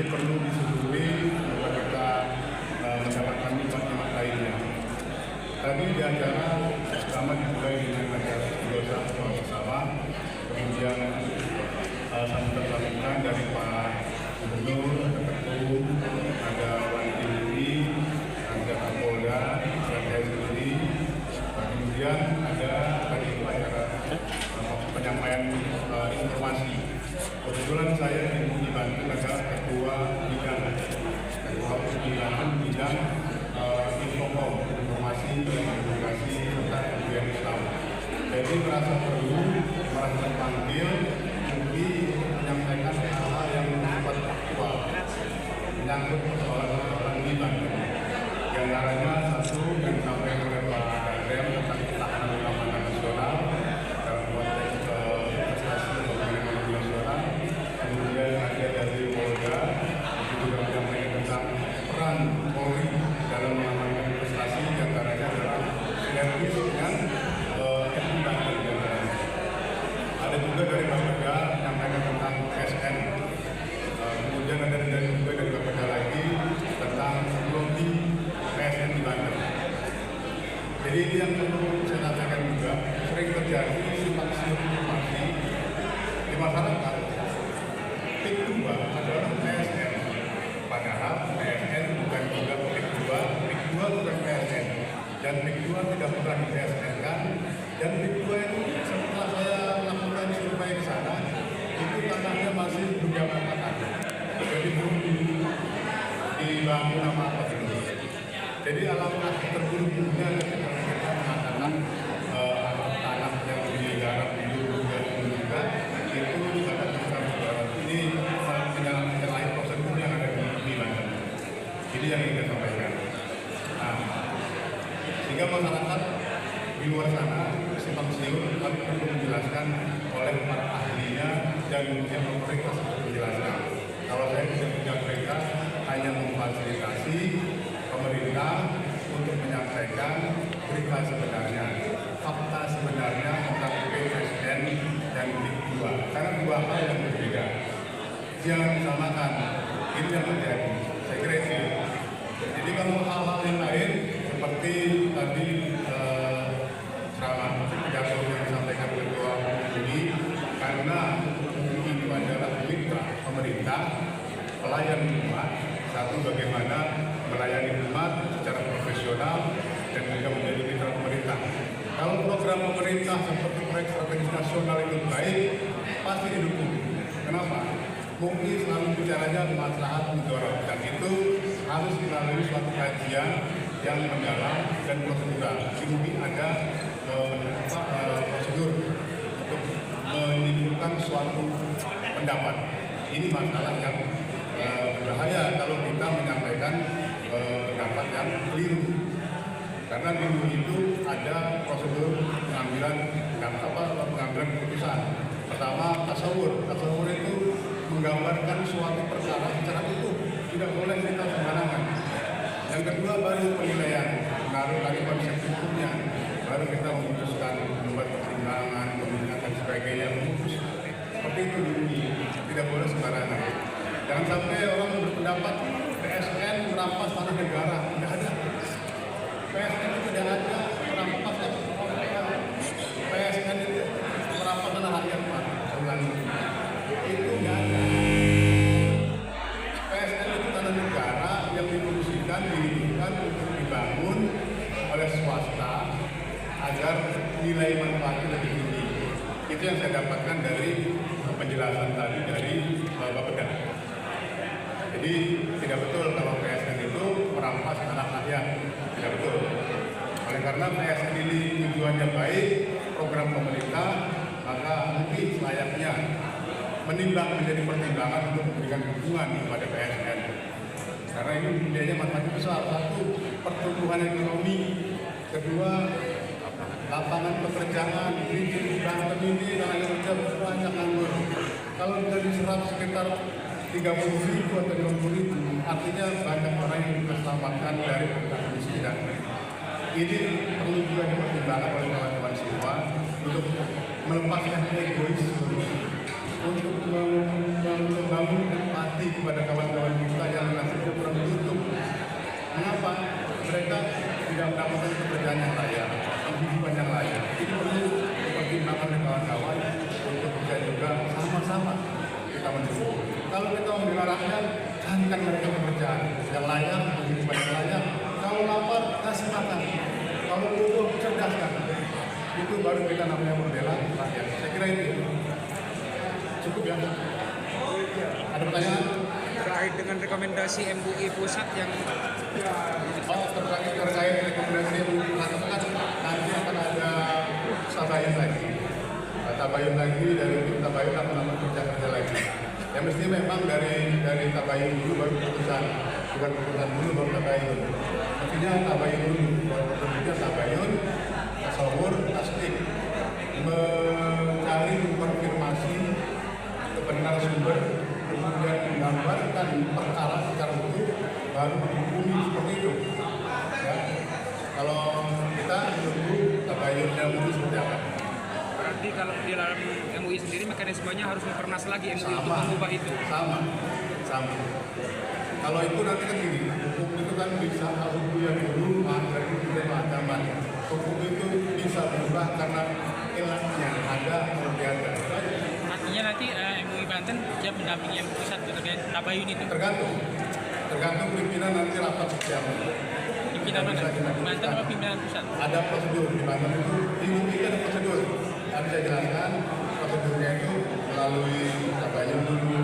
ini perlu disetujui supaya kita mendapatkan nikmat-nikmat lainnya. Tadi di acara pertama dimulai dengan acara dosa bersama, kemudian sambutan dari Pak Gubernur, ada Ketum, ada Wali Diri, ada Kapolda, dan saya sendiri. Kemudian ada tadi acara penyampaian informasi. Kebetulan saya dibantu adalah Ketua Bidang Bidang Infocom, informasi dan komunikasi tentang budaya Islam. Jadi merasa perlu, merasa terpanggil, mungkin menyampaikan hal-hal yang bersifat aktual, menyangkut persoalan di Banten. Di antaranya satu yang disampaikan oleh Pak Dadem tentang ketahanan keamanan nasional dalam konteks investasi dan ekonomi nasional. Kemudian ada dari Polda juga menyampaikan tentang peran Polri dalam mengamankan investasi, di antaranya adalah sinergis dengan ada juga dari Bapeda menyampaikan tentang PSN. Kemudian ada juga dari Bapeda lagi tentang lobby PSN di Banten. Jadi ini yang perlu saya sampaikan juga, sering terjadi simpang siur informasi di masyarakat. PIK 2 adalah PSN, padahal PSN bukan juga PIK 2, PIK 2 bukan PSN, dan PIK 2 tidak pernah di PSN kan, dan PIK 2 itu setelah saya lakukan survei di sana, itu tanahnya masih belum dapatkan, jadi belum dibangun apa-apa gitu. Jadi alangkah terburu-burunya ketika kita mengatakan tanah yang digarap dulu juga itu ada program ini menyalahi prosedur yang ada di Banten. Ini yang ingin saya sampaikan. Nah, sehingga masyarakat di luar sana simpang siur kami perlu menjelaskan oleh para ahlinya dan yang mereka menjelaskan. Kalau saya tidak punya mereka hanya memfasilitasi pemerintah untuk menyampaikan berita sebenarnya, fakta sebenarnya tentang PSN dan PIK 2, karena dua hal yang berbeda. Jangan disamakan, ini yang terjadi. Saya kira itu. Jadi kalau hal-hal yang lain seperti tadi ceramah pidato yang disampaikan Ketua ini, karena itu adalah mitra pemerintah, pelayan umat. Satu, bagaimana melayani umat secara profesional dan juga menjadi mitra pemerintah. Kalau program pemerintah seperti proyek strategis nasional itu baik, pasti didukung. Kenapa? Mungkin selalu bicaranya maslahat mudorot, dan itu harus melalui suatu kajian yang mendalam dan prosedural. Mungkin ada prosedur untuk menyimpulkan suatu pendapat. Ini masalah yang berbahaya kalau kita menyampaikan pendapat yang keliru, karena dulu itu ada prosedur pengambilan keputusan. Pertama, tasawur itu menggambarkan suatu perkara secara utuh, tidak boleh kita sembarangan. Yang kedua, baru penilaian, baru lagi konsep hukumnya, baru kita memutuskan, membuat pertimbangan, pembinaan dan sebagainya, memutus. Seperti itu dulu, tidak boleh sembarangan. Jangan sampai orang berpendapat PSN merampas tanah negara, tidak ada. PSN itu tidak ada merampas tanah negara. PSN itu merampas tanah rakyat, Pak. Itu tidak ada. PSN itu tanah negara yang difungsikan, dihidupkan untuk dibangun oleh swasta agar nilai manfaatnya lebih tinggi. Itu yang saya dapatkan dari penjelasan tadi dari Bapeda. Jadi tidak betul kalau PSN itu merampas tanah rakyat, tidak betul. Oleh karena PSN ini tujuannya baik, program pemerintah, maka mungkin selayaknya menimbang menjadi pertimbangan untuk memberikan dukungan kepada PSN. Karena ini biayanya manfaatnya besar. Satu, pertumbuhan ekonomi. Kedua, lapangan pekerjaan. Di Banten ini tenaga kerja banyak nganggur. Kalau sudah diserap sekitar 30.000 atau 50.000, artinya banyak orang yang diselamatkan dari kemiskinan. Ini perlu juga dipertimbangkan oleh kawan-kawan semua untuk melepaskan egoisme, untuk membangun empati kepada kawan-kawan membela rakyat, carikan mereka pekerjaan yang layak, kehidupan yang layak. Kalau lapar, kasih makan. Kalau bodoh, cerdaskan. Itu baru kita namanya membela rakyat. Saya kira itu cukup ya. Ada pertanyaan? Terkait dengan rekomendasi MUI pusat yang terkait rekomendasi MUI pusat kan nanti akan ada tabayun lagi. Tabayun lagi dari tabayun akan menambah kerja lagi. Ya mestinya memang dari tabayun dulu baru keputusan, bukan keputusan dulu baru tabayun. Mestinya tabayun dulu, baru kemudian tabayun, tasawur, tasdik, mencari konfirmasi kebenaran sumber, kemudian menggambarkan perkara secara utuh, baru menghukumi seperti itu. Ya. Kalau kita menunggu tabayun yang itu seperti apa? berarti kalau di dalam MUI sendiri mekanismenya harus mempernas lagi MUI untuk Sama. mengubah itu. Sama. Kalau itu nanti kan gini, hukum itu kan bisa hukum yang dulu dari budaya keagamaan. Hukum itu bisa berubah karena ilahnya ada atau tiada. Artinya nanti MUI Banten siap mendampingi MUI pusat terkait tabayun itu. Tergantung pimpinan nanti rapat setiap. Pimpinan mana? Banten atau pimpinan pusat? Ada prosedur di Banten itu ada prosedur. Yang bisa jelaskan prosedurnya itu melalui tabayun dulu,